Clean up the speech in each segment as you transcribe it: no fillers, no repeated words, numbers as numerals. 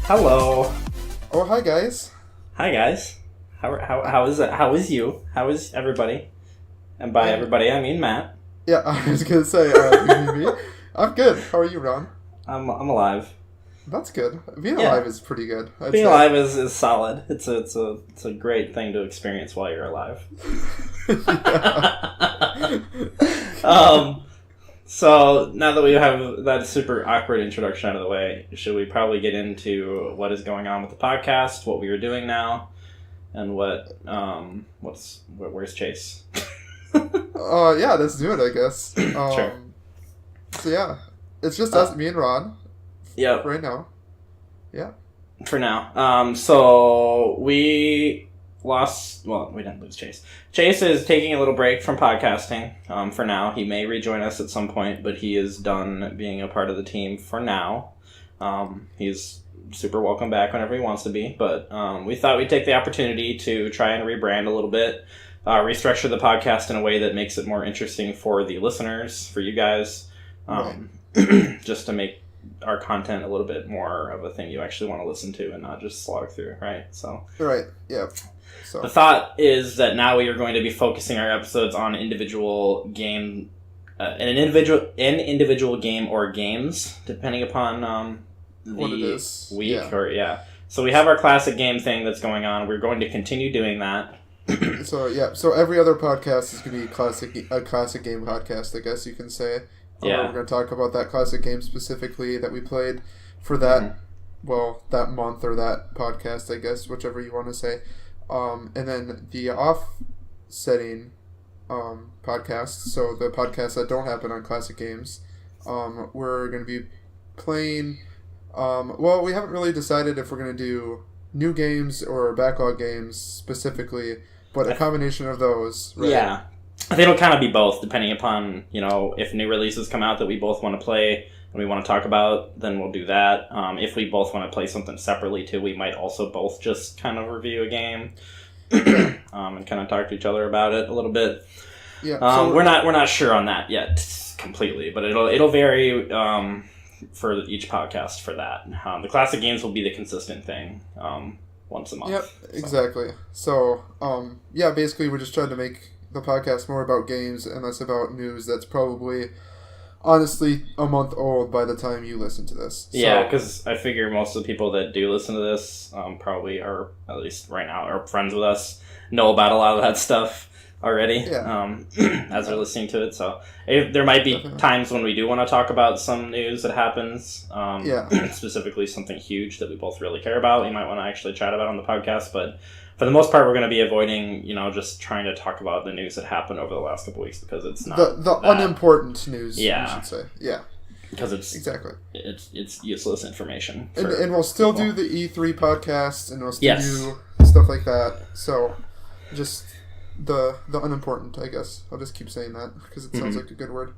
Hello. Oh, hi guys. Hi guys. How is it? How is you? How is everybody? And by everybody, I mean Matt. Yeah, I was gonna say, me. I'm good. How are you, Ron? I'm alive. That's good. Being alive is pretty good. Being alive is solid. It's a great thing to experience while you're alive. So now that we have that super awkward introduction out of the way, should we probably get into what is going on with the podcast, what we are doing now, and where's Chase? Yeah, let's do it, I guess. Sure. So yeah, it's just us, me and Ron. Yeah. Right now. Yeah. For now. So we we didn't lose Chase. Chase is taking a little break from podcasting for now. He may rejoin us at some point, but he is done being a part of the team for now. He's super welcome back whenever he wants to be, but we thought we'd take the opportunity to try and rebrand a little bit, restructure the podcast in a way that makes it more interesting for the listeners, for you guys, just to make our content a little bit more of a thing you actually want to listen to and not just slog through, right? So right, yeah. So the thought is that now we are going to be focusing our episodes on individual game, an individual game or games, depending upon what it the is. week So we have our classic game thing that's going on. We're going to continue doing that. So every other podcast is going to be a classic game podcast, I guess you can say. Yeah. We're going to talk about that classic game specifically that we played for that, that month or that podcast, I guess, whichever you want to say. And then the offsetting podcasts, so the podcasts that don't happen on classic games, we're going to be playing. We haven't really decided if we're going to do new games or backlog games specifically, but a combination of those. Right? Yeah. I think it'll kind of be both, depending upon, if new releases come out that we both want to play and we want to talk about, then we'll do that. If we both want to play something separately, too, we might also both just kind of review a game and kind of talk to each other about it a little bit. Yeah, we're not sure on that yet completely, but it'll vary for each podcast for that. The classic games will be the consistent thing once a month. Yep, exactly. So, basically we're just trying to make the podcast more about games and less about news that's probably, honestly, a month old by the time you listen to this. Yeah, because I figure most of the people that do listen to this probably are, at least right now, are friends with us, know about a lot of that stuff already as they're listening to it. So there might be times when we do want to talk about some news that happens, specifically something huge that we both really care about. We might want to actually chat about on the podcast, but for the most part, we're going to be avoiding, just trying to talk about the news that happened over the last couple of weeks because it's not the unimportant news. Yeah, you should say. Yeah, because it's useless information. And we'll still do the E3 podcast, and we'll still do stuff like that. So, just the unimportant, I guess. I'll just keep saying that because it sounds like a good word.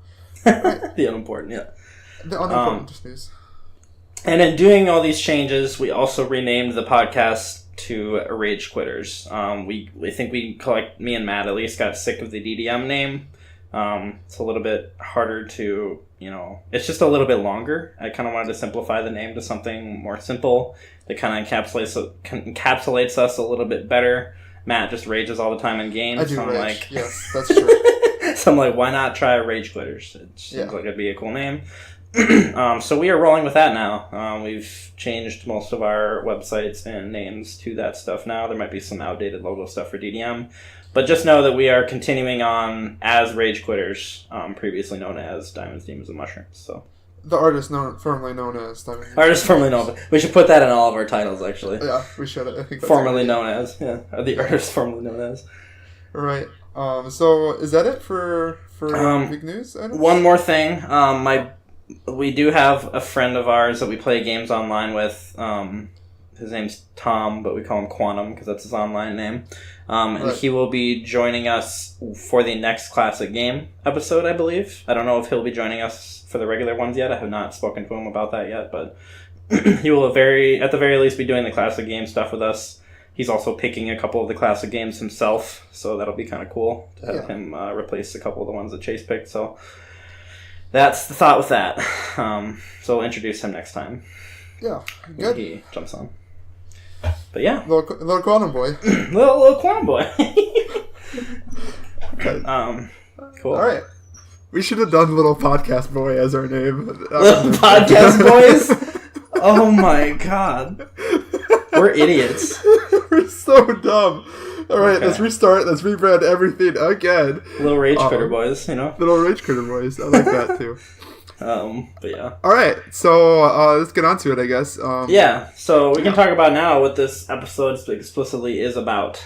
Right. The unimportant, yeah. The unimportant news. And in doing all these changes, we also renamed the podcast to Rage Quitters. We think me and Matt at least got sick of the DDM name. It's a little bit harder to, it's just a little bit longer. I kind of wanted to simplify the name to something more simple that kind of encapsulates us a little bit better. Matt just rages all the time in games. I do so rage. Yes, that's true. So I'm like, why not try Rage Quitters? It seems like it'd be a cool name. So we are rolling with that now. We've changed most of our websites and names to that stuff now. There might be some outdated logo stuff for DDM. But just know that we are continuing on as Rage Quitters, previously known as Diamonds, Demons, and Mushrooms. So the artist formerly known as Diamonds. Artist formerly known. We should put that in all of our titles, actually. Yeah, we should. I think that's formerly known as. Yeah, or the artist formerly known as. Right. So is that it for big news items? One more thing. We do have a friend of ours that we play games online with. His name's Tom, but we call him Quantum because that's his online name. And he will be joining us for the next classic game episode, I believe. I don't know if he'll be joining us for the regular ones yet. I have not spoken to him about that yet, but he will at the very least be doing the classic game stuff with us. He's also picking a couple of the classic games himself, so that'll be kind of cool to have him replace a couple of the ones that Chase picked. So that's the thought with that. So we'll introduce him next time. Yeah, when good. he jumps on. But yeah. Little quantum boy. little quantum boy. Okay. Cool. Alright. We should have done Little Podcast Boy as our name. Little Podcast Boys? Oh my god. We're idiots. We're so dumb. Alright, let's restart. Let's rebrand everything again. Little Rage Critter Boys, you know? Little Rage Critter Boys. I like that too. But yeah. Alright, so let's get on to it, I guess. Yeah, so we can talk about now what this episode explicitly is about.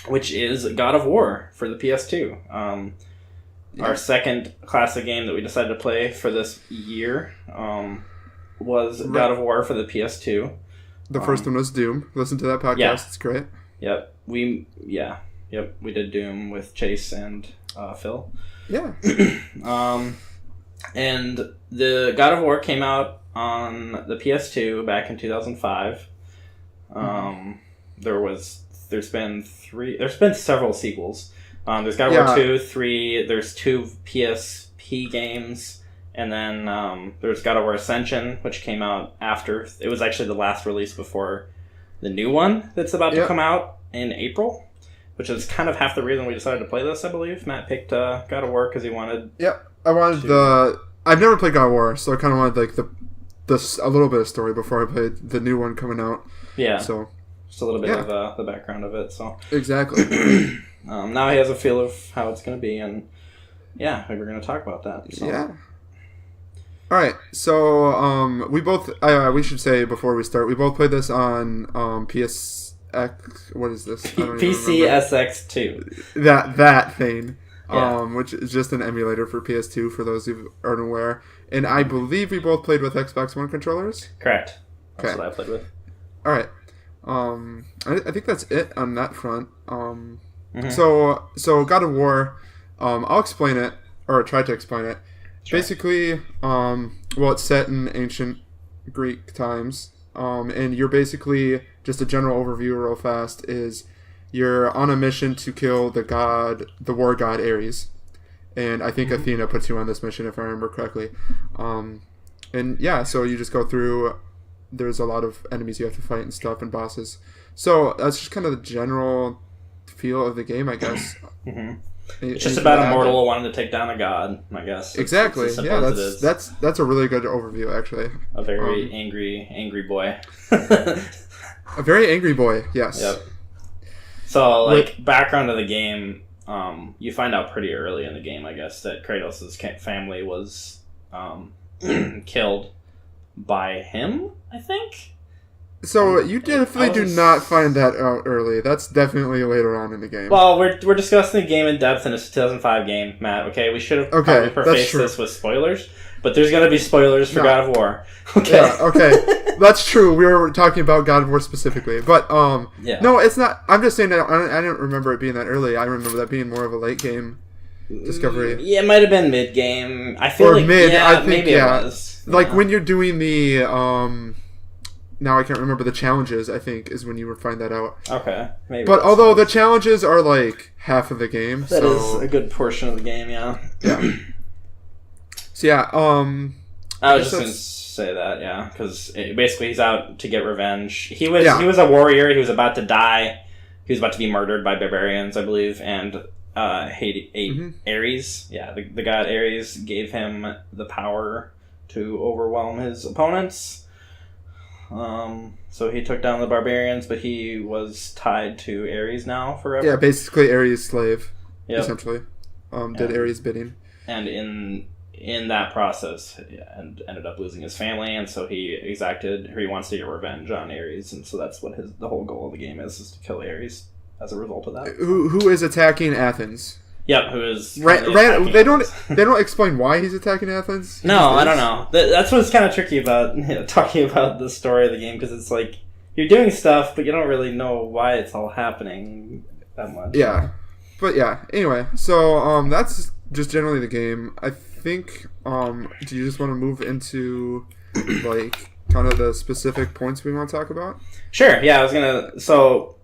Which is God of War for the PS2. Our second classic game that we decided to play for this year was God of War for the PS2. The first one was Doom. Listen to that podcast. Yeah. It's great. Yep. We did Doom with Chase and Phil. Yeah. And the God of War came out on the PS2 back in 2005. There's been several sequels. There's God of War 2, 3, there's 2 PSP games, and then there's God of War Ascension, which came out after. It was actually the last release before the new one that's about to come out in April, which is kind of half the reason we decided to play this, I believe. Matt picked God of War because he wanted... Yep, I wanted I've never played God of War, so I kind of wanted like a little bit of story before I played the new one coming out. Yeah. So... just a little bit of the background of it, so... Exactly. Now he has a feel of how it's going to be, and yeah, we're going to talk about that. So. Yeah. All right, so we both, we should say before we start, we both played this on PSX, what is this? PCSX2. That thing, yeah. Which is just an emulator for PS2, for those who aren't aware. And I believe we both played with Xbox One controllers? Correct. That's what I played with. All right. I think that's it on that front. So God of War, I'll explain it, or try to explain it. Sure. Basically, it's set in ancient Greek times, and you're basically, just a general overview real fast, is you're on a mission to kill the war god Ares. And I think Athena puts you on this mission, if I remember correctly. And yeah, so you just go through, there's a lot of enemies you have to fight and stuff, and bosses. So that's just kind of the general feel of the game, I guess. It's just about a mortal wanting to take down a god, I guess. Exactly. That's a really good overview, actually. A very angry boy. A very angry boy, yes. Yep. So, background of the game, you find out pretty early in the game, I guess, that Kratos' family was killed by him, I think? So you definitely do not find that out early. That's definitely later on in the game. Well, we're discussing the game in depth in a 2005 game, Matt. Okay, we should have probably prefaced this with spoilers, but there's going to be spoilers for God of War. Okay. Yeah. Okay. That's true. We were talking about God of War specifically, but no, it's not. I'm just saying that I didn't remember it being that early. I remember that being more of a late game discovery. Yeah, it might have been mid game. I feel like mid. Yeah, I think, maybe it was. When you're doing the now I can't remember the challenges, I think, is when you would find that out. Okay. Maybe. But although the challenges are like half of the game. That is a good portion of the game, yeah. Yeah. So yeah, I was just going to say that, yeah, because basically he's out to get revenge. He was a warrior, he was about to die, he was about to be murdered by barbarians, I believe, and Ares, the god Ares gave him the power to overwhelm his opponents. So he took down the barbarians, but he was tied to Ares now forever. Yeah, basically Ares' slave, essentially. Did Ares' bidding. And in that process, ended up losing his family, and so he wants to get revenge on Ares, and so that's what the whole goal of the game is to kill Ares as a result of that. Who is attacking Athens? Yep, who is they don't explain why he's attacking Athens. No, I don't know. That's what's kind of tricky about talking about the story of the game, because it's like you're doing stuff, but you don't really know why it's all happening that much. Yeah, but yeah. Anyway, so that's just generally the game. I think. Do you just want to move into kind of the specific points we want to talk about? Sure. Yeah, I was gonna. So,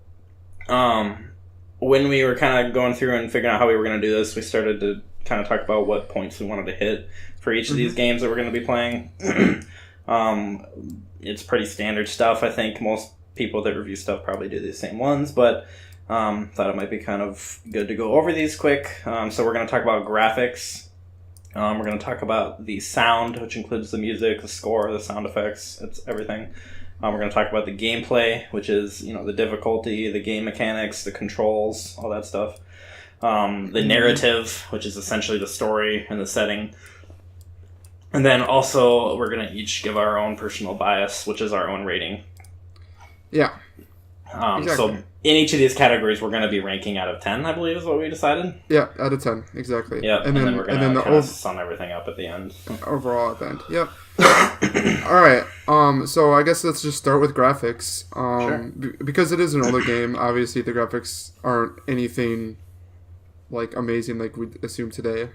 when we were kind of going through and figuring out how we were going to do this, we started to kind of talk about what points we wanted to hit for each of these games that we're going to be playing. It's pretty standard stuff. I think most people that review stuff probably do the same ones, but thought it might be kind of good to go over these quick. So we're going to talk about graphics. We're going to talk about the sound, which includes the music, the score, the sound effects, it's everything. We're going to talk about the gameplay, which is, the difficulty, the game mechanics, the controls, all that stuff. The narrative, which is essentially the story and the setting. And then also, we're going to each give our own personal bias, which is our own rating. Yeah. Exactly. So in each of these categories, we're going to be ranking out of 10, I believe is what we decided. Yeah, out of 10, exactly. Yeah, and then we're going to sum everything up at the end. Overall at the end, yep. All right, so I guess let's just start with graphics. Sure. Because it is an older game, obviously the graphics aren't anything like amazing like we'd assume today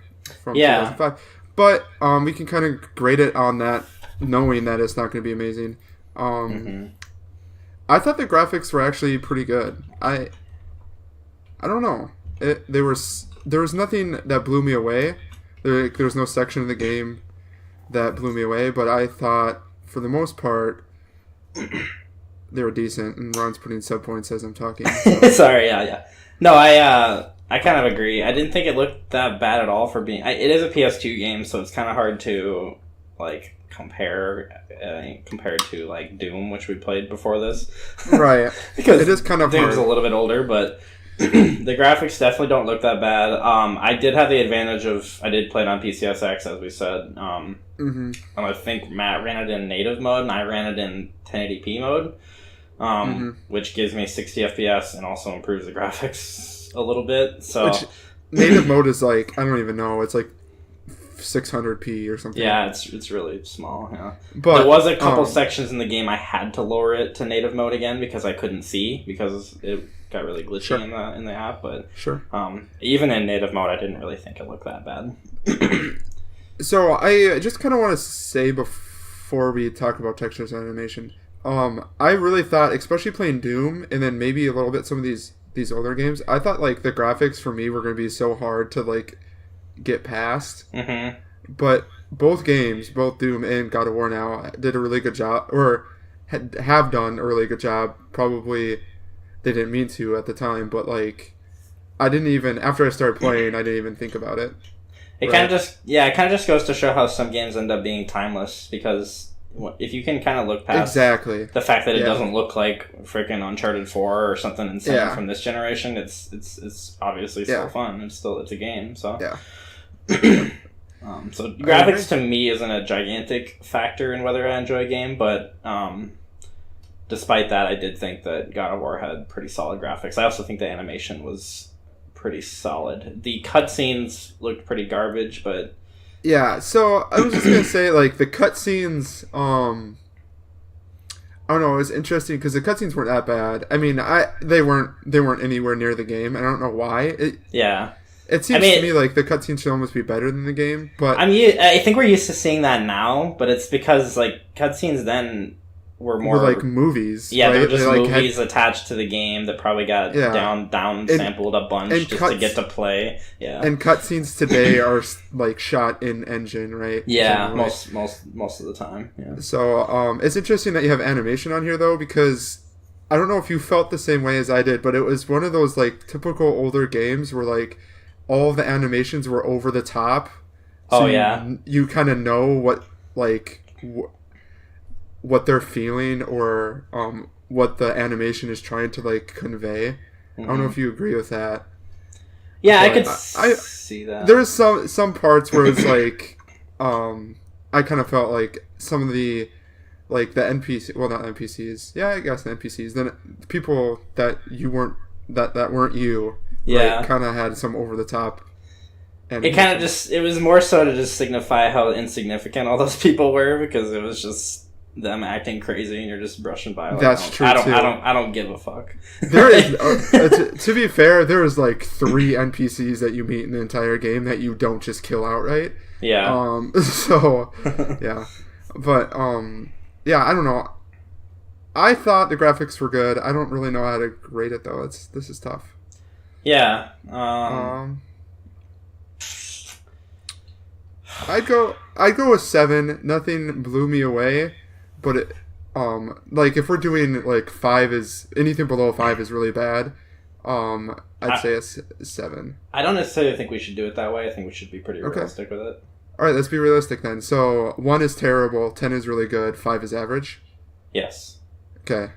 from 2005. But we can kind of grade it on that, knowing that it's not going to be amazing. I thought the graphics were actually pretty good. I don't know. There was nothing that blew me away. There was no section of the game that blew me away, but I thought for the most part they were decent. And Ron's putting sub points as I'm talking. So. Sorry, yeah. No, I kind of agree. I didn't think it looked that bad at all for being. It is a PS2 game, so it's kind of hard to compare compared to like Doom, which we played before this. Right. Because it is kind of Doom's hard. a little bit older, but the graphics definitely don't look that bad. I did have the advantage of I did play it on PCSX, as we said. And I think Matt ran it in native mode, and I ran it in 1080p mode, which gives me 60 FPS and also improves the graphics a little bit. So which, native mode is like, I don't even know, it's like 600p or something. Yeah, it's really small. Yeah, but there was a couple sections in the game I had to lower it to native mode again because I couldn't see because it got really glitchy in the app. But even in native mode, I didn't really think it looked that bad. So I just kind of want to say before we talk about textures and animation, I really thought, especially playing Doom and then maybe a little bit some of these older games, I thought like the graphics for me were going to be so hard to like get past. But both games, both Doom and God of War now, did a really good job, or have done a really good job. Probably they didn't mean to at the time, but like I didn't even, after I started playing, I didn't even think about it. It kind of just goes to show how some games end up being timeless, because if you can kind of look past the fact that it doesn't look like freaking Uncharted 4 or something insane from this generation, it's obviously still fun. It's a game. So so graphics to me isn't a gigantic factor in whether I enjoy a game, but despite that, I did think that God of War had pretty solid graphics. I also think the animation was pretty solid. The cutscenes looked pretty garbage, but yeah. So I was just gonna say, like, the cutscenes, I don't know. It was interesting because the cutscenes weren't that bad. I mean, they weren't anywhere near the game. I don't know why. It seems to me like the cutscenes should almost be better than the game. But I think we're used to seeing that now, but it's because like cutscenes then were more like movies. Yeah, right? they're just movies attached to the game that probably got down sampled a bunch just to get to play. Yeah, and cutscenes today are like shot in engine, right? Yeah, most of the time. Yeah. So it's interesting that you have animation on here though, because I don't know if you felt the same way as I did, but it was one of those like typical older games where like all of the animations were over the top. So you kind of know what what they're feeling or what the animation is trying to like convey. I don't know if you agree with that. Yeah, but I could see that. There's some parts where it's like I kind of felt like some of the like the NPC, well, not NPCs. Yeah, I guess the NPCs. Then people that you weren't that weren't you. Right, kind of had some over the top. It kind of it was more so to just signify how insignificant all those people were, because it was just them acting crazy and you're just brushing by. Like, that's true. I don't give a fuck. There is to be fair, there is like 3 NPCs that you meet in the entire game that you don't just kill outright. Yeah. So yeah, but yeah, I don't know. I thought the graphics were good. I don't really know how to rate it though. This is tough. Yeah. I'd go with 7. Nothing blew me away. but like if we're doing like 5 is anything below 5 is really bad. I'd say a 7. I don't necessarily think we should do it that way. I think we should be pretty realistic with it. All right, let's be realistic then. So 1 is terrible, 10 is really good, 5 is average. Yes. Okay.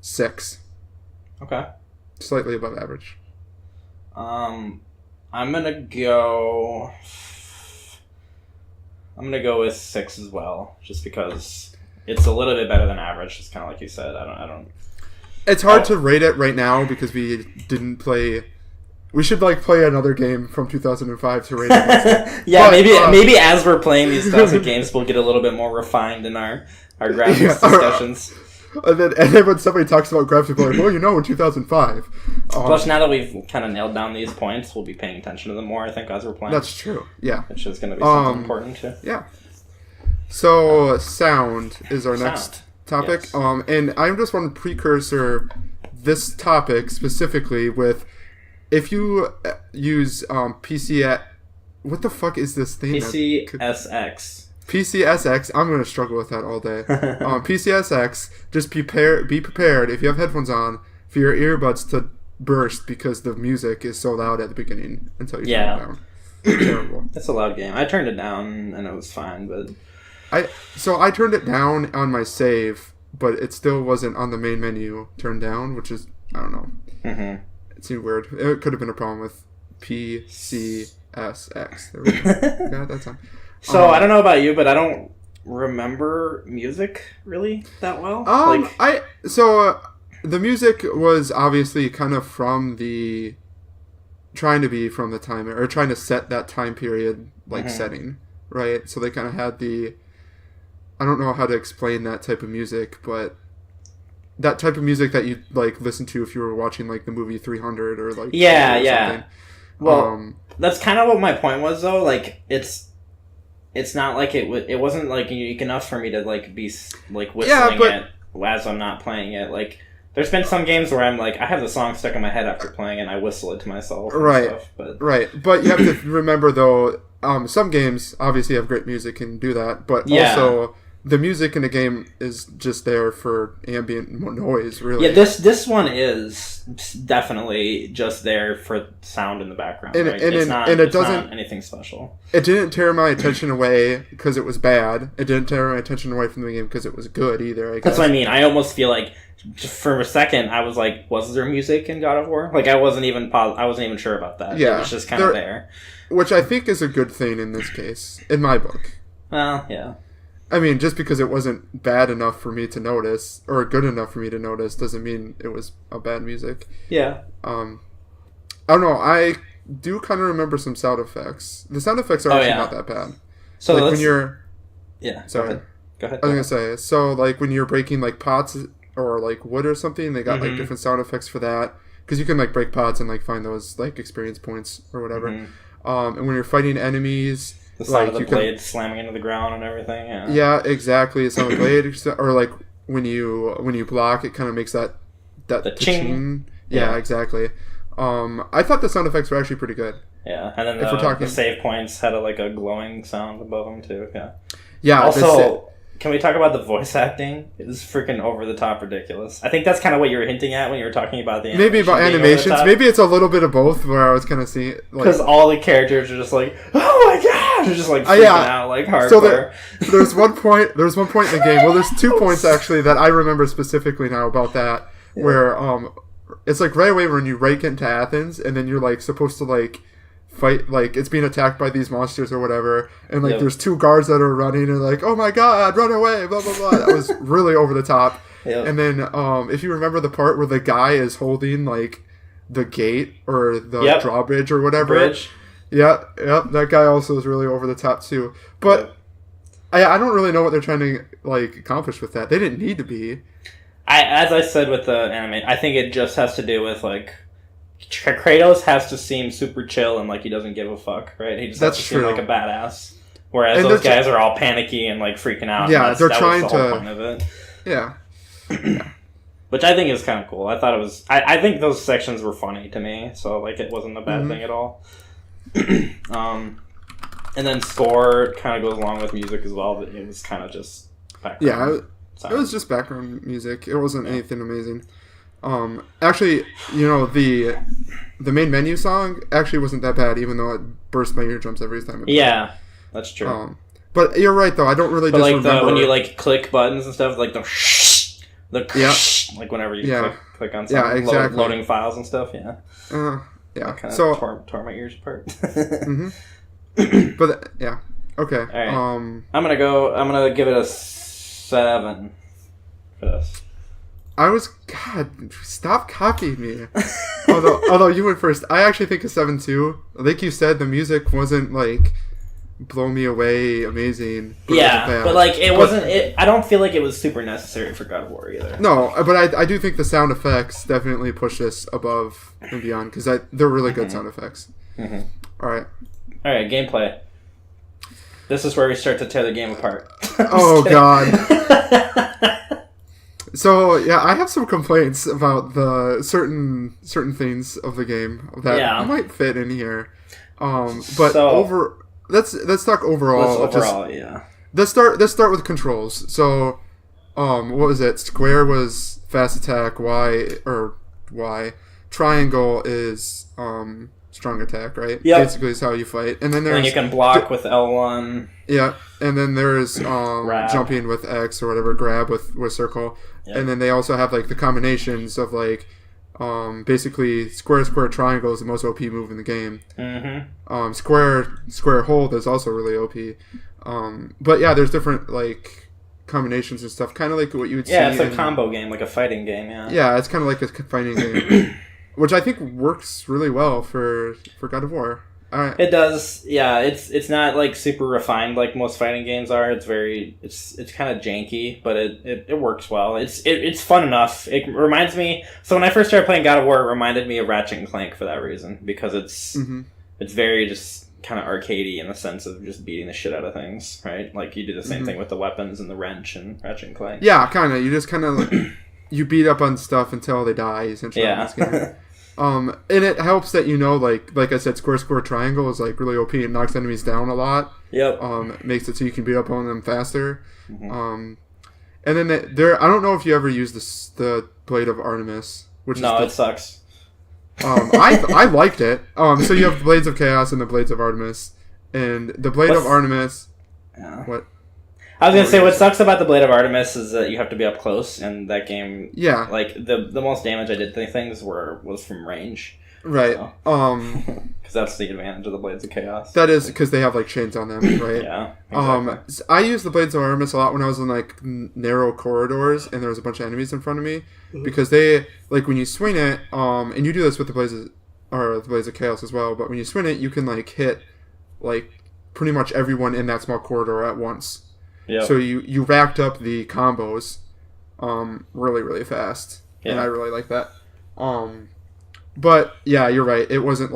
6. Okay. Slightly above average. I'm gonna go with 6 as well, just because it's a little bit better than average. Just kind of like you said. I don't. It's hard to rate it right now because we didn't play. We should play another game from 2005 to rate it. Yeah, but, maybe as we're playing these classic games, we'll get a little bit more refined in our graphics discussions. And then when somebody talks about graphics, we're like, well, in 2005. Plus, now that we've kind of nailed down these points, we'll be paying attention to them more, I think, as we're playing. That's true, yeah. Which is going to be something important, too. Yeah. So, sound is our next topic. Yes. And I just want to precursor this topic specifically with, if you use PC... What the fuck is this thing? PCSX. PCSX, I'm going to struggle with that all day. PCSX, just be prepared, if you have headphones on, for your earbuds to burst because the music is so loud at the beginning until you turn it down. It's terrible. It's a loud game. I turned it down and it was fine, but... I turned it down on my save, but it still wasn't on the main menu turned down, which is, I don't know. Mm-hmm. It seemed weird. It could have been a problem with PCSX. There we go. Got that time. So, I don't know about you, but I don't remember music really that well. The music was obviously kind of from the... trying to set that time period, setting, right? So they kind of had the... I don't know how to explain that type of music, but that type of music that you listen to if you were watching the movie 300 or something. Well, that's kind of what my point was, though. It's not like it wasn't unique enough for me to be whistling it as I'm not playing it. There's been some games where I'm I have the song stuck in my head after playing it and I whistle it to myself and stuff. But you have to remember though, some games obviously have great music and do that, but also the music in the game is just there for ambient noise, really. Yeah, this one is definitely just there for sound in the background. It's not anything special. It didn't tear my attention away because it was bad. It didn't tear my attention away from the game because it was good either, I guess. That's what I mean. I almost feel just for a second, I was was there music in God of War? I wasn't even sure about that. Yeah, it was just kind of there. Which I think is a good thing in this case, in my book. Well, yeah. I mean, just because it wasn't bad enough for me to notice, or good enough for me to notice, doesn't mean it was a bad music. Yeah. I don't know. I do kind of remember some sound effects. The sound effects are actually not that bad. So when you're... Yeah. Sorry. Go ahead. I was going to say, so when you're breaking pots or wood or something, they got different sound effects for that. Because you can break pots and find those experience points or whatever. Mm-hmm. And when you're fighting enemies... The sound of the blade slamming into the ground and everything. Yeah, exactly. The sound of the blade, or when you block, it kind of makes that the ching. Yeah, exactly. I thought the sound effects were actually pretty good. Yeah, and then the save points had a glowing sound above them too. Yeah. Yeah. Also, can we talk about the voice acting? It's freaking over the top ridiculous. I think that's kind of what you were hinting at when you were talking about the maybe about animations. Maybe it's a little bit of both. Where I was kind of seeing because all the characters are just oh my god, they're just freaking out hardcore. So there's one point in the game. Well, there's 2 points actually that I remember specifically now about that. Yeah. Where it's right away when you get into Athens and then you're supposed to fight it's being attacked by these monsters or whatever, and there's 2 guards that are running and oh my god, run away, blah blah blah. That was really over the top. Yep. And then if you remember the part where the guy is holding the gate or the drawbridge or whatever, yep, that guy also is really over the top too. But I don't really know what they're trying to accomplish with that. They didn't need to be. As I said with the anime, I think it just has to do with Kratos has to seem super chill and he doesn't give a fuck, right? He just has to seem like a badass. Whereas those guys are all panicky and freaking out. Yeah, they're trying was the whole point of it. Yeah. Which I think is kind of cool. I thought it was. I think those sections were funny to me, so it wasn't a bad thing at all. And then score kind of goes along with music as well, but it was kind of just background. Yeah, it was just background music. It wasn't anything amazing. Actually, the main menu song actually wasn't that bad, even though it burst my eardrums every time. Yeah, that's true. But you're right, though. I don't really. But just remember when you click buttons and stuff, like yeah. whenever you click on something, exactly. loading files and stuff. Yeah. Yeah. That kind of tore my ears apart. Mm-hmm. But yeah. Okay. All right. I'm gonna give it a 7 for this. God, stop copying me. although you went first, I actually think a 7 too. Like you said, the music wasn't blow me away, amazing. But I don't feel like it was super necessary for God of War either. No, but I do think the sound effects definitely push this above and beyond because they're really good sound effects. Mm-hmm. All right, gameplay. This is where we start to tear the game apart. Oh God. So yeah, I have some complaints about the certain things of the game that might fit in here. Let's talk overall. Let's start with controls. So, what was it? Square was fast attack. Y. Triangle is strong attack. Right. Yeah. Basically, is how you fight. And then you can block with L1. Yeah, and then there's jumping with X or whatever. Grab with circle. Yep. And then they also have the combinations of basically square triangle is the most OP move in the game. Mm-hmm. Square hold is also really OP. But yeah, there's different combinations and stuff, kind of like what you would see. Yeah, it's a combo game, like a fighting game. Yeah, it's kind of like a fighting game, which I think works really well for God of War. It does. Yeah, it's not super refined like most fighting games are. It's kind of janky, but it works well. It's fun enough. It reminds me. So when I first started playing God of War, it reminded me of Ratchet and Clank for that reason, because it's very just kind of arcadey in the sense of just beating the shit out of things, right? Like you do the same thing with the weapons and the wrench and Ratchet and Clank. Yeah, kind of. You just kind of you beat up on stuff until they die. Essentially, in this game. And it helps that like I said, square triangle is really OP. It knocks enemies down a lot. Yep. Makes it so you can beat up on them faster. Mm-hmm. And then I don't know if you ever used the Blade of Artemis, it sucks. I liked it. So you have the Blades of Chaos and the Blades of Artemis, and the Blade of Artemis. Yeah. What? I was gonna say what sucks about the Blade of Artemis is that you have to be up close, and that game. Yeah. The most damage I did to things was from range. Right. Because that's the advantage of the Blades of Chaos. That is because they have chains on them, right? Yeah. Exactly. I used the Blades of Artemis a lot when I was in narrow corridors and there was a bunch of enemies in front of me, because they when you swing it, and you do this with the Blades of Chaos as well. But when you swing it, you can hit pretty much everyone in that small corridor at once. Yeah. So you racked up the combos, really really fast, and I really like that. But yeah, you're right. It wasn't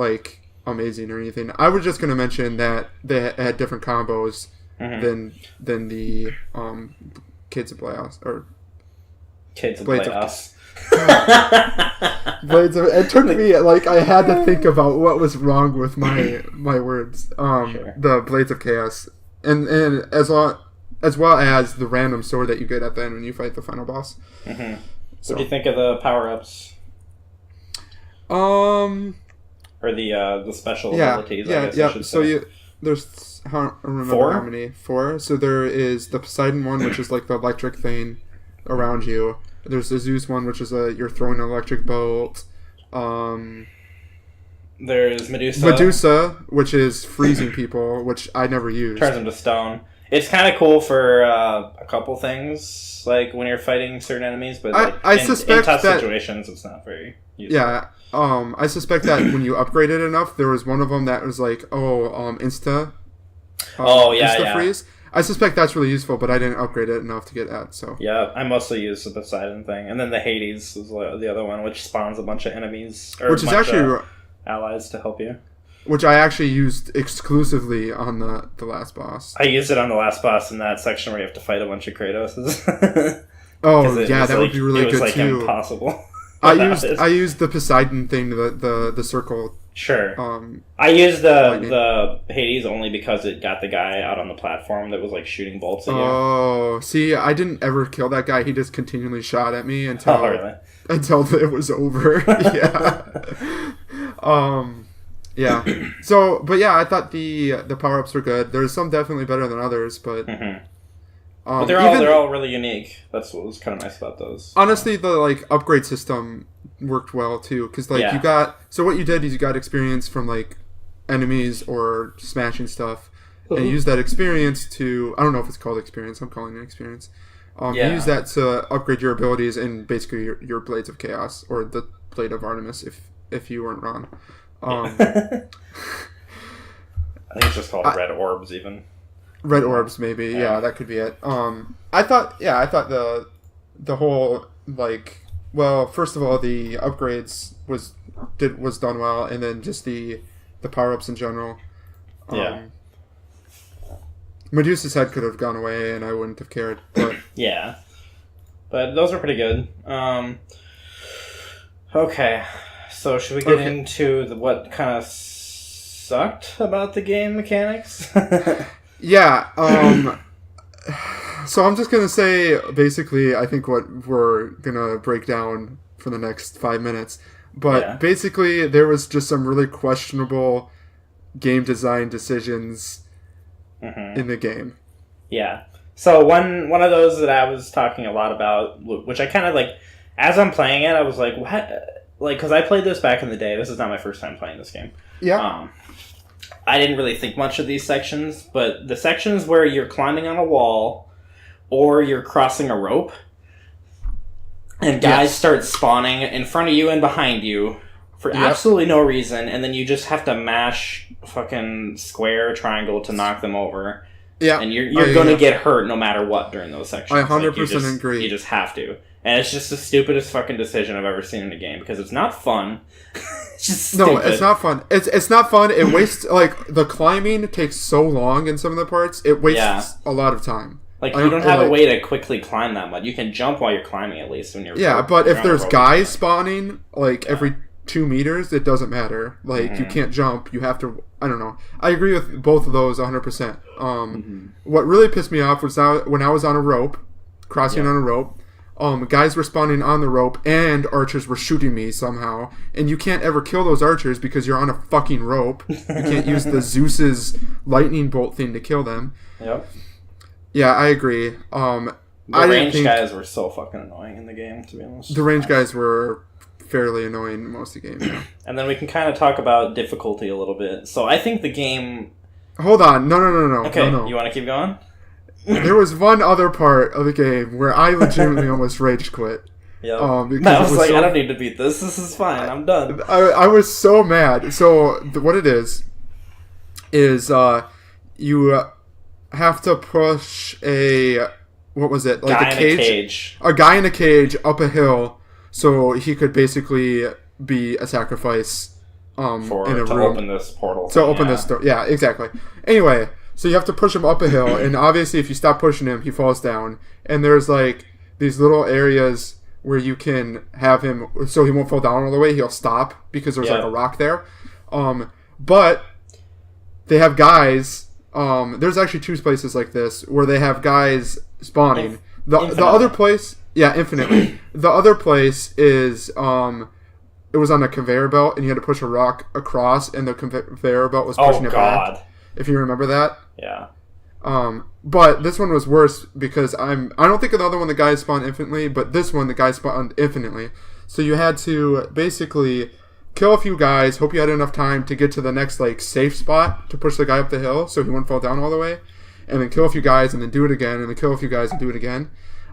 amazing or anything. I was just gonna mention that they had different combos than the Kids of Blades or Kids of Blades. Blades of. It took me I had to think about what was wrong with my words. Sure. The Blades of Chaos, and as well as the random sword that you get at the end when you fight the final boss. Mm-hmm. So, what do you think of the power-ups? Or the special abilities, I guess I should say. So there's, I don't remember 4? how many. 4? So there is the Poseidon one, which is the electric thing around you. There's the Zeus one, which is you're throwing an electric bolt. There's Medusa. Medusa, which is freezing people, which I never used. Turns them to stone. It's kind of cool for a couple things, when you're fighting certain enemies, but I in suspect tough that, situations, it's not very useful. Yeah, I suspect that when you upgrade it enough, there was one of them that was insta. Insta freeze. I suspect that's really useful, but I didn't upgrade it enough to get that. So yeah, I mostly used the Poseidon thing, and then the Hades was the other one, which spawns a bunch of enemies, which is actually allies to help you. Which I actually used exclusively on the last boss. I used it on the last boss in that section where you have to fight a bunch of Kratoses. That would be really good too. Impossible. I used the Poseidon thing, the circle Sure. Um, I used lightning. the Hades only because it got the guy out on the platform that was like shooting bolts at you. Oh, see, I didn't ever kill that guy. He just continually shot at me Oh, really? until it was over. Yeah. Yeah. So, but yeah, I thought the power ups were good. There's some definitely better than others, but But they're all really unique. That's what was kind of nice about those. honestly, the like upgrade system worked well too, because like you got what you did is you got experience from like enemies or smashing stuff, and you use that experience to I don't know if it's called experience. I'm calling it experience. You use that to upgrade your abilities and basically your blades of chaos or the blade of Artemis if you weren't wrong. I think it's just called red orbs even. Red orbs, maybe. Yeah, that could be it. I thought the whole like, well, first of all, the upgrades was done well, and then just the power ups in general. Medusa's head could have gone away, and I wouldn't have cared. But yeah, but those are pretty good. Okay, so should we get into what kind of sucked about the game mechanics? Yeah, so I'm just going to say, basically, I think what we're going to break down for the next 5 minutes. But basically, there was just some really questionable game design decisions in the game. Yeah. So one of those that I was talking a lot about, which I kind of like, as I'm playing it, I was like, what? Like, because I played this back in the day. This is not my first time playing this game. Yeah. I didn't really think much of these sections, but the sections where you're climbing on a wall or you're crossing a rope and guys start spawning in front of you and behind you for absolutely no reason, and then you just have to mash fucking square, triangle to knock them over. Yeah. And you're going to get hurt no matter what during those sections. I 100% agree. You just have to. And it's just the stupidest fucking decision I've ever seen in a game, because it's not fun. It's just stupid. No, it's not fun. It's not fun. It wastes, like, the climbing takes so long in some of the parts. It wastes a lot of time. Like, you don't have a way to quickly climb that much. You can jump while you're climbing, at least, when you're... Yeah, but if there's guys spawning, like, every 2 meters, it doesn't matter. Like, you can't jump. You have to... I don't know. I agree with both of those 100%. What really pissed me off was when I was on a rope, crossing on a rope, guys were spawning on the rope, and archers were shooting me somehow. And you can't ever kill those archers because you're on a fucking rope. You can't use the Zeus's lightning bolt thing to kill them. Yep. Yeah, I agree. The range guys were so fucking annoying in the game, to be honest. The range guys were fairly annoying most of the game, yeah. And then we can kind of talk about difficulty a little bit. So I think the game... Hold on. No. Okay, no. You want to keep going? There was one other part of the game where I legitimately almost rage quit. Yeah. I was like, I don't need to beat this. This is fine. I'm done. I was so mad. So what it is you have to push what was it? Like a cage. A guy in a cage up a hill so he could basically be a sacrifice in a room. Open this portal. To open this door. Yeah, exactly. Anyway, so you have to push him up a hill, and obviously if you stop pushing him, he falls down. And there's like these little areas where you can have him so he won't fall down all the way. He'll stop because there's like a rock there. But they have guys. There's actually 2 places like this where they have guys spawning. The other place, infinitely. The other place is it was on a conveyor belt, and you had to push a rock across, and the conveyor belt was pushing it back. If you remember that. Yeah. But this one was worse because I don't think another one the guys spawned infinitely, but this one the guys spawned infinitely. So you had to basically kill a few guys, hope you had enough time to get to the next like safe spot to push the guy up the hill so he wouldn't fall down all the way, and then kill a few guys and then do it again, and then kill a few guys and do it again.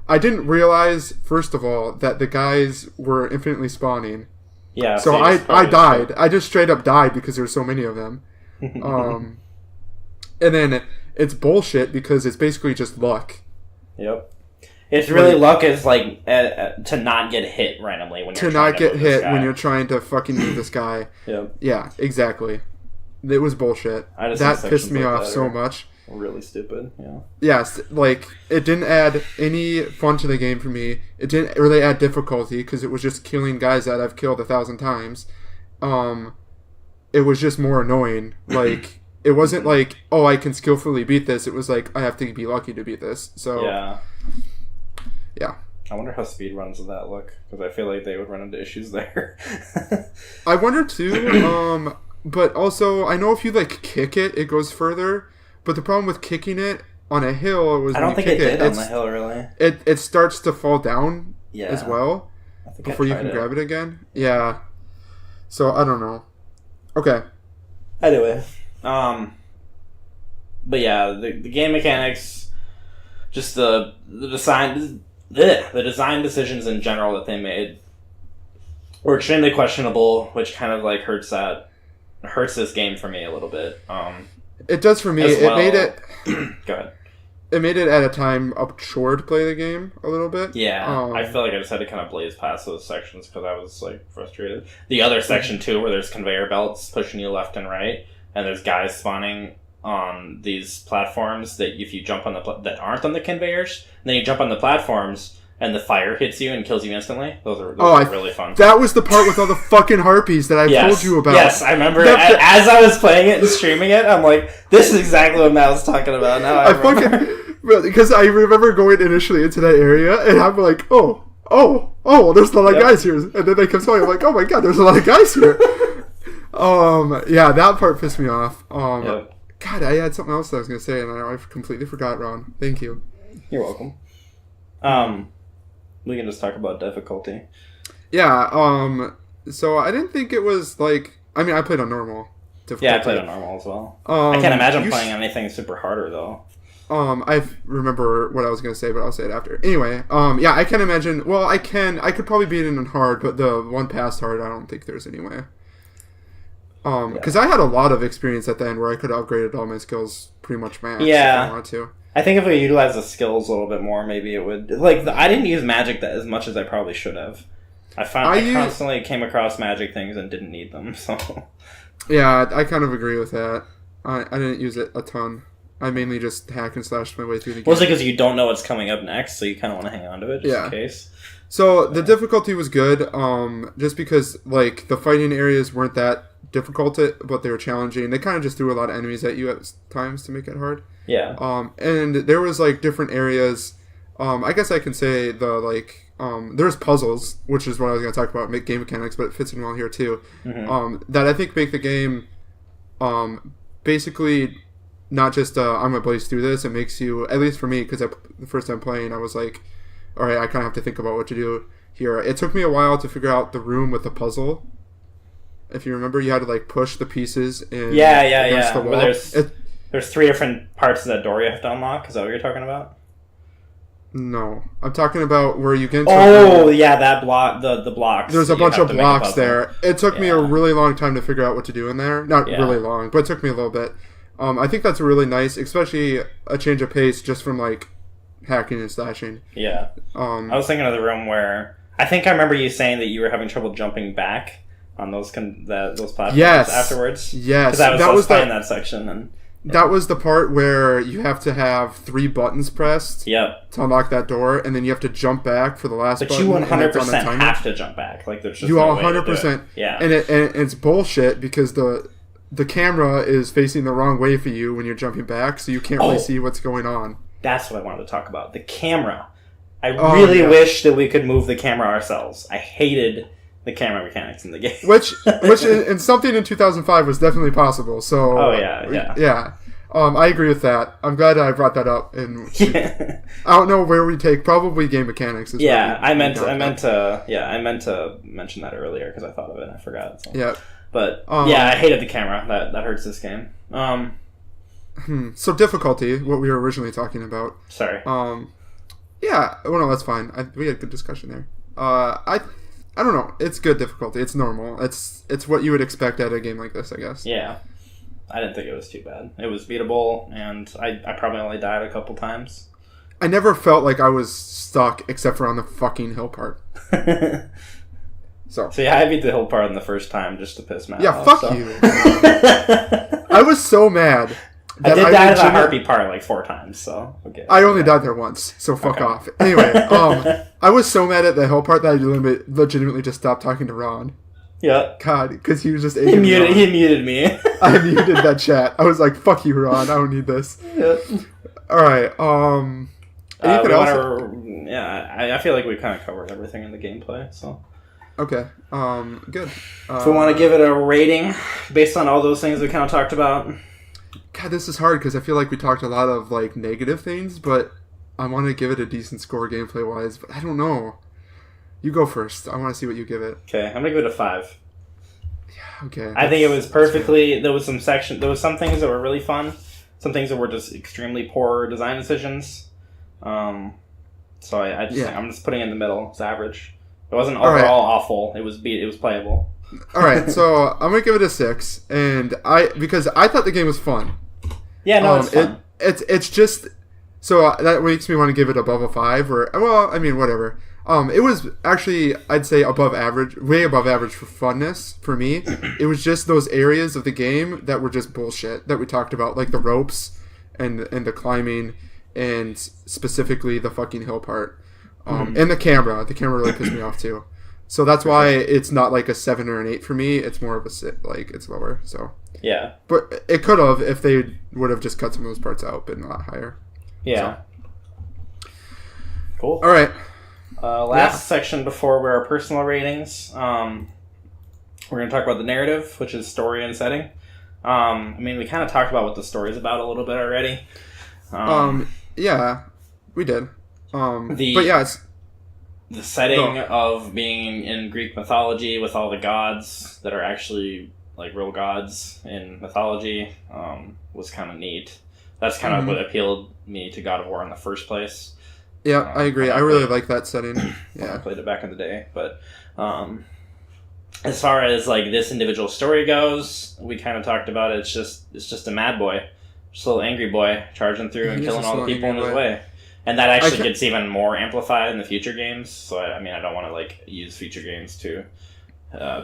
I didn't realize, first of all, that the guys were infinitely spawning. Yeah. So I died. I just straight up died because there's so many of them. And then it's bullshit because it's basically just luck. Yep. It's really luck is like to not get hit randomly when you're trying to get hit when you're trying to fucking move this guy. Yep. Yeah, exactly. It was bullshit. That pissed me off so much. Really stupid. Yeah. Yes, like it didn't add any fun to the game for me. It didn't really add difficulty because it was just killing guys that I've killed 1,000 times. it was just more annoying. Like, it wasn't like, oh, I can skillfully beat this. It was like, I have to be lucky to beat this. So, yeah. I wonder how speedruns of that look, because I feel like they would run into issues there. I wonder, too, but also, I know if you, like, kick it, it goes further. But the problem with kicking it on a hill was I don't think it did on the hill, really. It starts to fall down as well before you can grab it again. Yeah. So, I don't know. Okay. Anyway. But yeah, the game mechanics, just the design decisions in general that they made were extremely questionable, which kind of like hurts this game for me a little bit. It does for me. It made it. Go ahead. It made it at a time a chore to play the game a little bit. Yeah, I feel like I just had to kind of blaze past those sections because I was like frustrated. The other section too, where there's conveyor belts pushing you left and right, and there's guys spawning on these platforms that if you jump on that aren't on the conveyors, then you jump on the platforms and the fire hits you and kills you instantly. Those are really fun. That was the part with all the fucking harpies that I told you about. Yes, I remember. As I was playing it and streaming it, I'm like, this is exactly what Matt was talking about. Now I remember. Because I remember going initially into that area, and I'm like, oh, there's a lot of guys here. And then they come telling me, I'm like, oh my god, there's a lot of guys here. Yeah, that part pissed me off. God, I had something else that I was going to say, and I completely forgot, Ron. Thank you. You're welcome. We can just talk about difficulty. Yeah, so I didn't think it was like... I mean, I played on normal difficulty. Yeah, I played on normal as well. I can't imagine playing anything super harder, though. I remember what I was going to say, but I'll say it after. Anyway, yeah, I can imagine... Well, I could probably beat it in hard, but the one past hard, I don't think there's any way. Because I had a lot of experience at the end where I could have upgraded all my skills pretty much max if I wanted to. I think if we utilize the skills a little bit more, maybe it would... I didn't use magic as much as I probably should have. I constantly came across magic things and didn't need them, so... Yeah, I kind of agree with that. I didn't use it a ton. I mainly just hack and slashed my way through the game. Mostly because you don't know what's coming up next, so you kind of want to hang on to it just in case. So the difficulty was good, just because like the fighting areas weren't that difficult, but they were challenging. They kind of just threw a lot of enemies at you at times to make it hard. Yeah. And there was like different areas. I guess I can say there's puzzles, which is what I was going to talk about, game mechanics, but it fits in well here too. Mm-hmm. That I think make the game, basically not just I'm gonna blaze through this. It makes you, at least for me, because the first time playing, I was like, all right, I kind of have to think about what to do here. It took me a while to figure out the room with the puzzle. If you remember, you had to like push the pieces in against the wall. There's 3 different parts of that door you have to unlock. Is that what you're talking about? No, I'm talking about where you get into that block, the blocks. There's a bunch of blocks there. It took me a really long time to figure out what to do in there. Not really long, but it took me a little bit. I think that's really nice, especially a change of pace just from like hacking and slashing. Yeah. I was thinking of the room where I think I remember you saying that you were having trouble jumping back on those platforms afterwards. Yes. Because I was playing that section and. That was the part where you have to have 3 buttons pressed to unlock that door, and then you have to jump back for the last button. But you 100% have to jump back. Like there's just you no 100%. Way to do it. Yeah. And it's bullshit because the camera is facing the wrong way for you when you're jumping back, so you can't really see what's going on. That's what I wanted to talk about. The camera. I really wish that we could move the camera ourselves. I hated the camera mechanics in the game. which in something in 2005 was definitely possible. So yeah. I agree with that. I'm glad I brought that up. And I don't know where we take probably game mechanics. I meant to mention that earlier because I thought of it and I forgot. So. Yeah, but I hated the camera. That hurts this game. So difficulty, what we were originally talking about. Sorry. Yeah. Well, no, that's fine. We had a good discussion there. I don't know. It's good difficulty. It's normal. It's what you would expect out of a game like this, I guess. Yeah. I didn't think it was too bad. It was beatable, and I probably only died a couple times. I never felt like I was stuck except for on the fucking hill part. So yeah, I beat the hill part on the first time just to piss Matt off. Yeah, fuck you. I was so mad. I did die to the harpy part like 4 times, so okay. I only died there once, so fuck off. Anyway, I was so mad at the hill part that I legitimately just stopped talking to Ron. Yeah. God, because he was just He muted me. I muted that chat. I was like, fuck you, Ron. I don't need this. Yeah. Alright, anything else? I feel like we kind of covered everything in the gameplay, so. Okay, good. If we want to give it a rating based on all those things we kind of talked about. God, this is hard because I feel like we talked a lot of like negative things, but I want to give it a decent score gameplay wise, but I don't know. You go first. I want to see what you give it. Okay, I'm gonna give it a 5. Yeah, okay. I think it was perfectly. There was some things that were really fun. Some things that were just extremely poor design decisions. So I'm just putting it in the middle. It's average. It wasn't overall awful. It was playable. All right, so I'm gonna give it a 6, and because I thought the game was fun. Yeah, no, it's fun. It's just so that makes me want to give it above a 5, or well, I mean whatever. It was actually, I'd say, above average, way above average for funness for me. It was just those areas of the game that were just bullshit that we talked about, like the ropes and the climbing, and specifically the fucking hill part. And the camera. The camera really pissed me off too. So that's why it's not like a 7 or an 8 for me. It's more of a 6, like it's lower. So yeah, but it could have if they would have just cut some of those parts out, but not higher. Yeah. So. Cool. All right. Last section before our personal ratings. We're going to talk about the narrative, which is story and setting. I mean, we kind of talked about what the story's about a little bit already. Yeah, we did. But yeah, the setting of being in Greek mythology with all the gods that are actually like real gods in mythology was kind of neat. That's kind of what appealed me to God of War in the first place. Yeah, I agree. I really like that setting. Yeah, I played it back in the day, but as far as like this individual story goes, we kind of talked about it. It's just a mad boy, just a little angry boy charging through and killing all the people in his way. And that actually gets even more amplified in the future games. So I mean, I don't want to like use future games to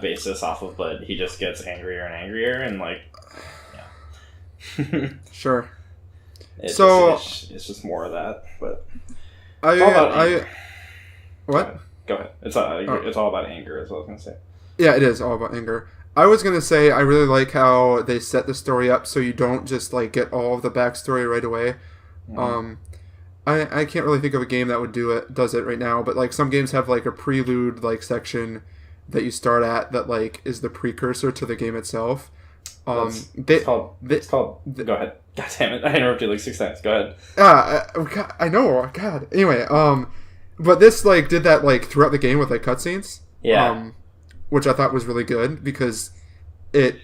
base this off of, but he just gets angrier and angrier, and like, yeah. Sure. It's just more of that, but what? Go ahead. It's all about anger, is what I was gonna say. Yeah, it is all about anger. I was gonna say I really like how they set the story up so you don't just like get all of the backstory right away. Mm-hmm. I can't really think of a game that does it right now, but like some games have like a prelude like section that you start at that like is the precursor to the game itself. It's called. Go ahead. God damn it! I interrupted you like 6 times. Go ahead. I know. God. Anyway, but this like did that like throughout the game with like cutscenes. Yeah. Which I thought was really good because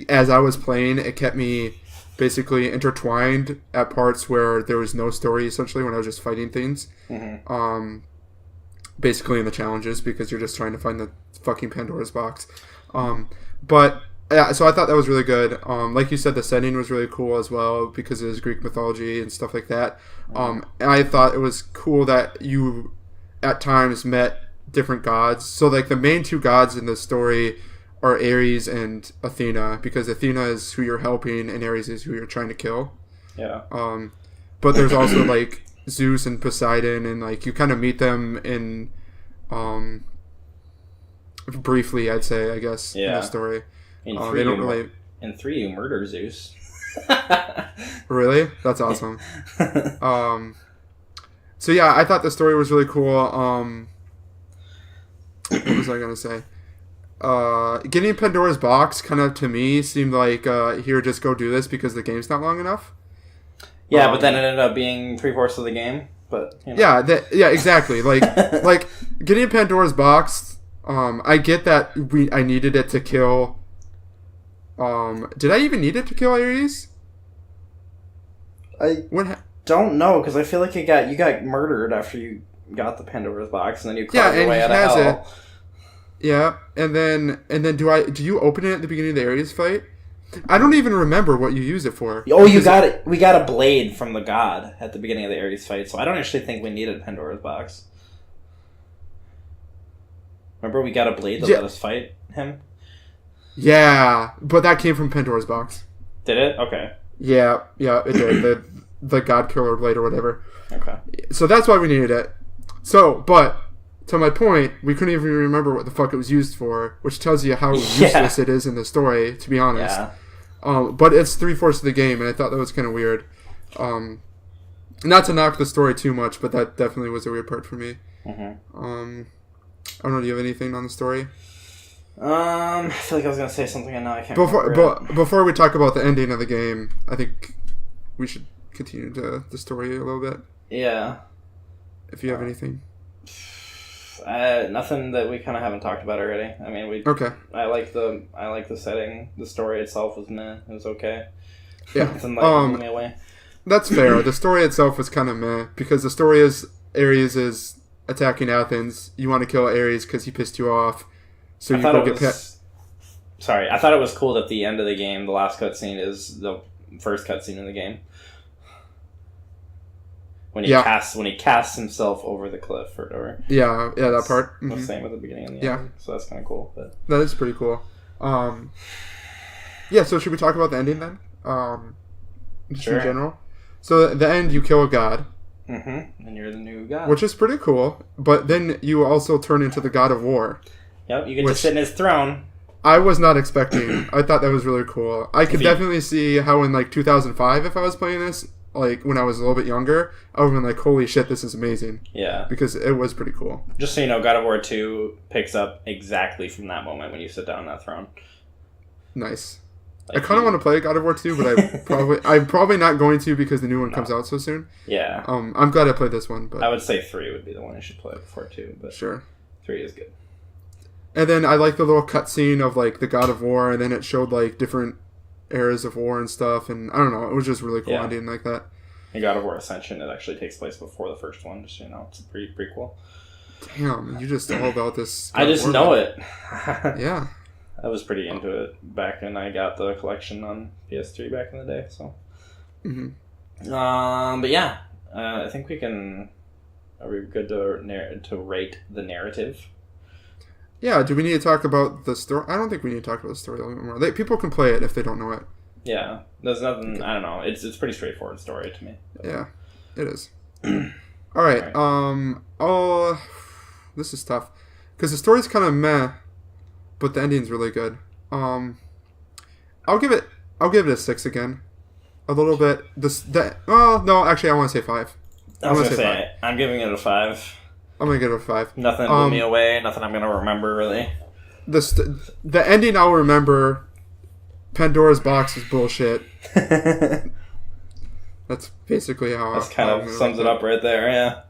as I was playing, it kept me basically intertwined at parts where there was no story essentially when I was just fighting things. Mm-hmm. Basically in the challenges because you're just trying to find the fucking Pandora's box. But yeah, so I thought that was really good. Like you said, the setting was really cool as well because it was Greek mythology and stuff like that. And I thought it was cool that you at times met different gods. So like the main 2 gods in the story are Ares and Athena, because Athena is who you're helping and Ares is who you're trying to kill. Yeah. But there's also like Zeus and Poseidon, and like you kind of meet them in briefly, I'd say, I guess, in the story. In 3 you murder Zeus. Really? That's awesome. So yeah, I thought the story was really cool. What was I gonna say? Getting Pandora's box kind of to me seemed like here, just go do this because the game's not long enough. Yeah, but then it ended up being 3/4 of the game. But you know. Yeah, exactly. Like like getting Pandora's box. I get that I needed it to kill. Did I even need it to kill Ares? Don't know, because I feel like you got murdered after you got the Pandora's box, and then you climbed your way out of hell. Yeah, and then do you open it at the beginning of the Ares fight? I don't even remember what you use it for. Oh, you got it. We got a blade from the god at the beginning of the Ares fight, so I don't actually think we needed Pandora's box. Remember, we got a blade that let us fight him? Yeah, but that came from Pandora's box. Did it? Okay. Yeah, it did. the God Killer blade or whatever. Okay. So that's why we needed it. So, but to my point, we couldn't even remember what the fuck it was used for, which tells you how useless it is in the story, to be honest. Yeah. But it's 3/4 of the game, and I thought that was kind of weird. Not to knock the story too much, but that definitely was a weird part for me. Mm-hmm. I don't know. Do you have anything on the story? I feel like I was gonna say something, and now I can't. Remember But before we talk about the ending of the game, I think we should continue the story a little bit. Yeah. If you have anything. Nothing that we kind of haven't talked about already. I mean, Okay. I like the setting. The story itself was meh. It was okay. Yeah. Nothing blew me away. That's fair. The story itself was kind of meh because the story is Ares is attacking Athens. You want to kill Ares because he pissed you off. So you go get Sorry, I thought it was cool that the end of the game, the last cutscene, is the first cutscene in the game. When he casts himself over the cliff or whatever. Yeah, that part. Mm-hmm. The same at the beginning and the end. So that's kind of cool. But that is pretty cool. Yeah, so should we talk about the ending then? Just in general. So at the end, you kill a god. Mm-hmm. And you're the new god. Which is pretty cool. But then you also turn into the god of war. Yep, you get to sit in his throne. I was not expecting. I thought that was really cool. I could definitely see how in like 2005, if I was playing this, like when I was a little bit younger, I would have been like, holy shit, this is amazing. Yeah. Because it was pretty cool. Just so you know, God of War 2 picks up exactly from that moment when you sit down on that throne. Nice. Like I kind of want to play God of War 2, but I'm probably not going to because the new one comes out so soon. Yeah. I'm glad I played this one. But I would say 3 would be the one you should play before 2. But sure. 3 is good. And then I like the little cutscene of like the God of War, and then it showed like different eras of war and stuff, and I don't know, it was just really cool. I didn't like that. In God of War Ascension, it actually takes place before the first one, just so you know. It's a prequel. Damn, you just all about this. I just know it. Yeah. I was pretty into it back when I got the collection on PS3 back in the day, so. Mm-hmm. But yeah, I think we can... Are we good to rate the narrative? Yeah, do we need to talk about the story? I don't think we need to talk about the story a little bit more. People can play it if they don't know it. Yeah, there's nothing. Okay. I don't know. It's pretty straightforward story to me. Yeah, it is. All right. Oh, this is tough because the story's kind of meh, but the ending's really good. I'll give it a 6 again. A little bit. Well, no, actually, I want to say 5. I was gonna say I'm giving it a 5. I'm gonna give it a 5. Nothing blew me away. Nothing I'm gonna remember really. The ending I'll remember. Pandora's box is bullshit. That's basically how. That's kind of sums it up right there. Yeah.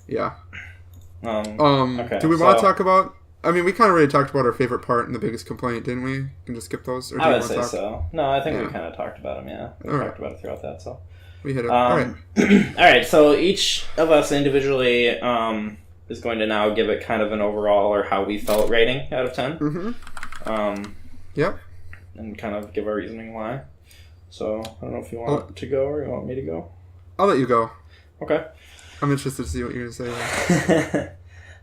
Yeah. Okay, do we want to talk about? I mean, we kind of already talked about our favorite part and the biggest complaint, didn't we? You can just skip those. Or I would say so. No, I think we kind of talked about them. Yeah, we talked about it throughout that. So we hit it. All right. All right. So each of us individually is going to now give it kind of an overall or how we felt rating out of 10. Mm-hmm. Yep. And kind of give our reasoning why. So I don't know if you want to go or you want me to go. I'll let you go. Okay. I'm interested to see what you're gonna say.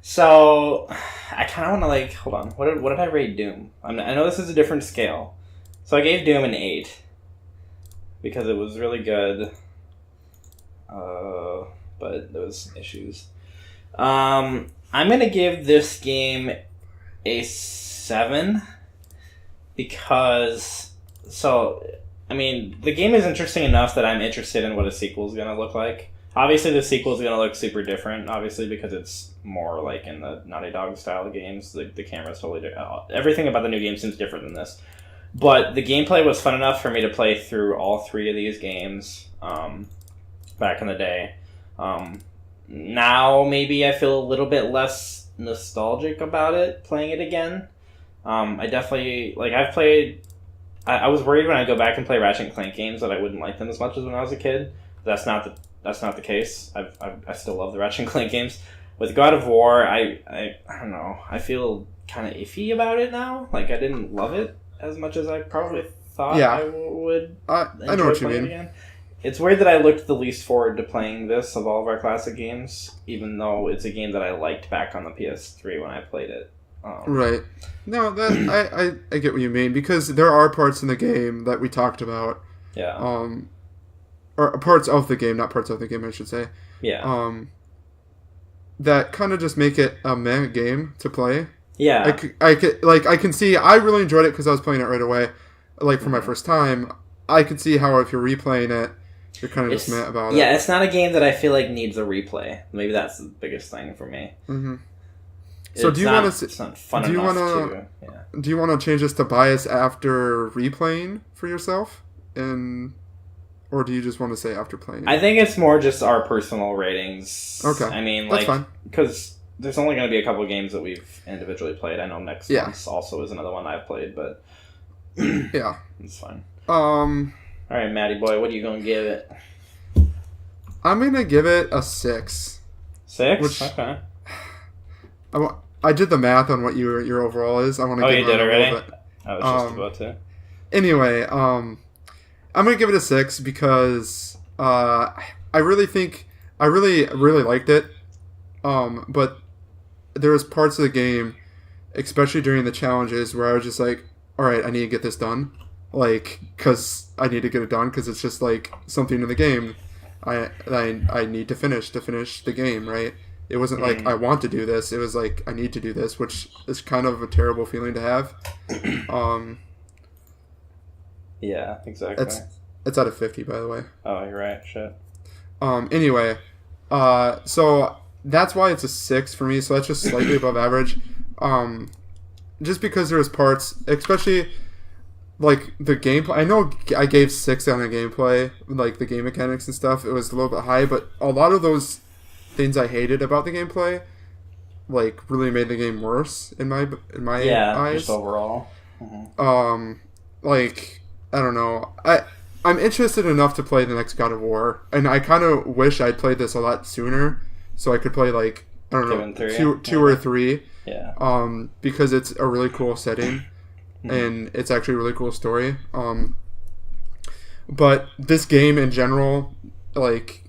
So I kind of want to hold on. What did I rate Doom? I know this is a different scale. So I gave Doom an 8 because it was really good. But there was issues. I'm gonna give this game a 7 because the game is interesting enough that I'm interested in what a sequel is gonna look like. Obviously, the sequel is gonna look super different. Obviously, because it's more like in the Naughty Dog style of games. The camera's totally different. Everything about the new game seems different than this. But the gameplay was fun enough for me to play through all 3 of these games back in the day. Now, maybe I feel a little bit less nostalgic about it, playing it again. I definitely, I've played... I was worried when I go back and play Ratchet & Clank games that I wouldn't like them as much as when I was a kid. That's not the case. I still love the Ratchet & Clank games. With God of War, I don't know. I feel kind of iffy about it now. I didn't love it as much as I probably thought I would. I know what you mean. Again. It's weird that I looked the least forward to playing this of all of our classic games, even though it's a game that I liked back on the PS3 when I played it. Right. No, I get what you mean, because there are parts in the game that we talked about. Yeah. Or parts of the game, not parts of the game, I should say. Yeah. that kind of just make it a meh game to play. Yeah. I can see, I really enjoyed it because I was playing it right away, like for my first time. I could see how if you're replaying it, you're kind of just meh about it. Yeah, it's not a game that I feel like needs a replay. Maybe that's the biggest thing for me. Mm-hmm. So do you want to? It's not fun enough to. Yeah. Do you want to change this to bias after replaying for yourself, or do you just want to say after playing? I think it's more just our personal ratings. Okay, I mean, that's fine. Because there's only going to be a couple of games that we've individually played. I know next month also is another one I've played, but yeah, it's fine. All right, Matty boy, what are you going to give it? I'm going to give it a 6. 6? Which, okay. I did the math on what your overall is. I want to. Oh, you did already? Bit. I was just about to. Anyway, I'm gonna give it a 6 because I really think I really liked it. But there was parts of the game, especially during the challenges, where I was just like, all right, I need to get this done, like, because I need to get it done because it's just like something in the game I need to finish the game, right? It wasn't like I want to do this. It was like I need to do this, which is kind of a terrible feeling to have. Yeah, exactly. It's out of 50, by the way. Oh, you're right. Shit. Anyway, so that's why it's a 6 for me. So that's just slightly above average. Just because there's parts, especially like the gameplay. I know I gave 6 on the gameplay, like the game mechanics and stuff. It was a little bit high, but a lot of those things I hated about the gameplay, like, really made the game worse in my eyes. Just overall. Mm-hmm. Like, I don't know. I'm interested enough to play the next God of War, and I kind of wish I'd played this a lot sooner, so I could play like I don't know two or 3. Yeah. Because it's a really cool setting, and it's actually a really cool story. But this game in general, like,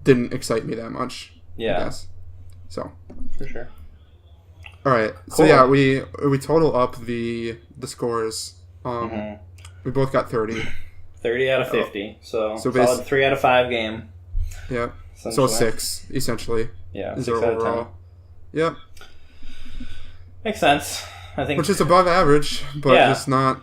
didn't excite me that much. Yeah. I guess. So. For sure. All right. Cool. So yeah, we total up the scores. We both got 30. 30 out of 50. So solid 3 out of 5 game. Yeah. So 6 essentially. Yeah. 6 out of 10. Yep. Makes sense. I think. Which is above average, but just not.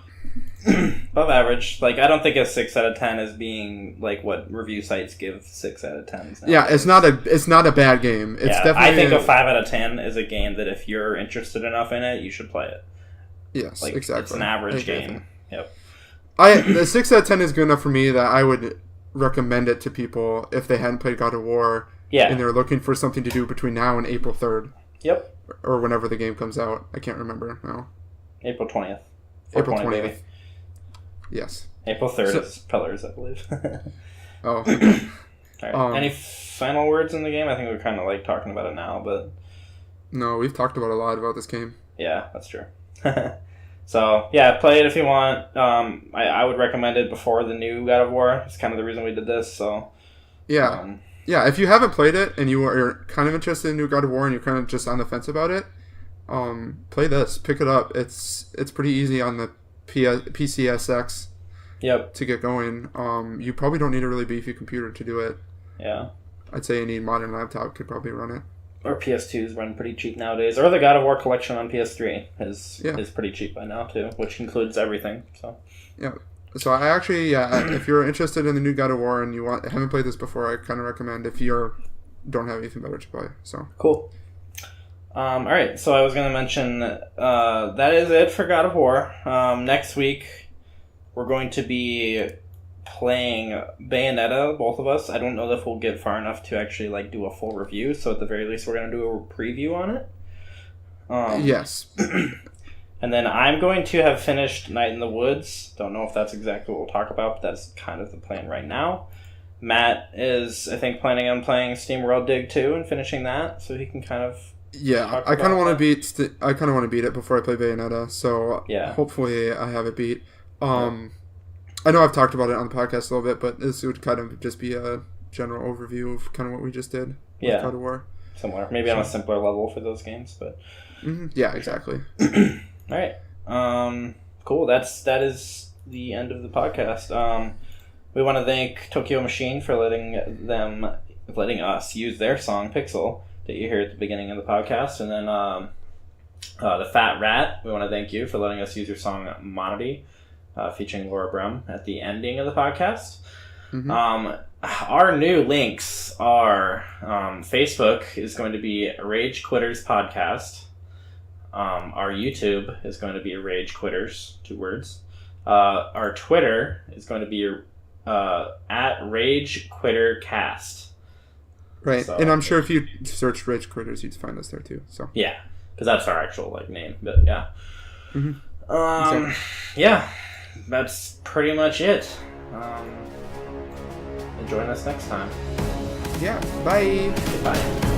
Above average. Like, I don't think a 6 out of 10 is being like what review sites give 6 out of 10s. Yeah, it's not a bad game. It's definitely. I think a 5 out of 10 is a game that if you're interested enough in it, you should play it. Yes, like, exactly. It's an average game. Yep. The 6 out of 10 is good enough for me that I would recommend it to people if they hadn't played God of War. Yeah. And they're looking for something to do between now and April 3rd. Yep. Or whenever the game comes out. I can't remember now. April 20th. April 20th. Baby. Yes. April 3rd is Pillars, I believe. Oh. Okay. All right. Any final words in the game? I think we're kind of like talking about it now, but... No, we've talked about a lot about this game. Yeah, that's true. So, yeah, play it if you want. I would recommend it before the new God of War. It's kind of the reason we did this, so... Yeah. Yeah, if you haven't played it and you're kind of interested in new God of War and you're kind of just on the fence about it, play this. Pick it up. It's pretty easy on the PCSX to get going. You probably don't need a really beefy computer to do it. Yeah. I'd say any modern laptop could probably run it. Or PS2s run pretty cheap nowadays. Or the God of War collection on PS3 is pretty cheap by now, too, which includes everything. So. Yeah. So I actually, if you're interested in the new God of War and you haven't played this before, I kind of recommend if you don't have anything better to play. So cool. All right, so I was going to mention that is it for God of War. Next week, we're going to be playing Bayonetta, both of us. I don't know if we'll get far enough to actually like do a full review, so at the very least, we're going to do a preview on it. Yes. And then I'm going to have finished Night in the Woods. Don't know if that's exactly what we'll talk about, but that's kind of the plan right now. Matt is, I think, planning on playing SteamWorld Dig 2 and finishing that, so he can kind of... Yeah, I kind of want to beat it before I play Bayonetta, so hopefully I have it beat. I know I've talked about it on the podcast a little bit, but this would kind of just be a general overview of kind of what we just did with God of War. Similar. Maybe on a simpler level for those games, but... Mm-hmm. Yeah, exactly. All right. Cool. That is the end of the podcast. We want to thank Tokyo Machine for letting us use their song Pixel that you hear at the beginning of the podcast. And then the Fat Rat, we want to thank you for letting us use your song Monody, featuring Laura Brum at the ending of the podcast. Mm-hmm. Our new links are Facebook is going to be Rage Quitters Podcast. Our YouTube is going to be Rage Quitters, 2 words. Our Twitter is going to be at Rage Quitter Cast. Right, so, and I'm sure if you search Rage Critters, you'd find us there too. So yeah, because that's our actual name. But yeah, yeah, that's pretty much it. Join us next time. Yeah, bye. Bye.